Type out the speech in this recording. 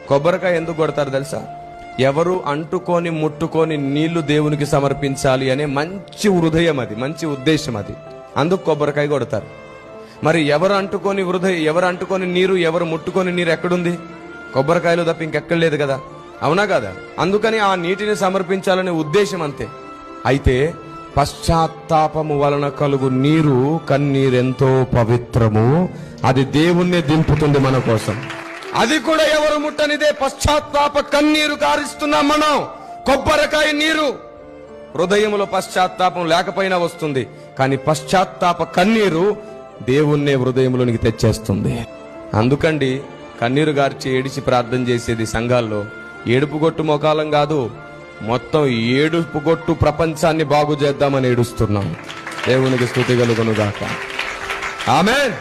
కొబ్బరికాయ ఎందుకు కొడతారు తెలుసా? ఎవరు అంటుకొని ముట్టుకొని నీళ్లు దేవునికి సమర్పించాలి అనే మంచి హృదయం, అది మంచి ఉద్దేశం, అది అందుకు కొబ్బరికాయ కొడతారు. మరి ఎవరు అంటుకొని నీరు, ఎవరు ముట్టుకొని నీరు ఎక్కడుంది? కొబ్బరికాయలు తప్ప ఇంకెక్కడ లేదు కదా, అవునా కదా? అందుకని ఆ నీటిని సమర్పించాలనే ఉద్దేశం అంతే. అయితే పశ్చాత్తాపము వలన కలుగు నీరు, కన్నీరెంతో పవిత్రము, అది దేవుణ్ణి దింపుతుంది మన కోసం. అది కూడా ఎవరు ముట్టనిదే పశ్చాత్తాప కన్నీరు కారిస్తున్నాం మనం. కొబ్బరికాయ నీరు హృదయంలో పశ్చాత్తాపం లేకపోయినా వస్తుంది, కానీ పశ్చాత్తాప కన్నీరు దేవుణ్ణే హృదయంలోనికి తెచ్చేస్తుంది. అందుకండి కన్నీరు గార్చి ఏడిచి ప్రార్థన చేసేది సంఘాల్లో. ఏడుపుగొట్టు మొకాలం కాదు, మొత్తం ఏడుపుగొట్టు ప్రపంచాన్ని బాగు చేద్దామని ఏడుస్తున్నాం. దేవునికి స్తుతి కలుగును గాక. ఆమేన్.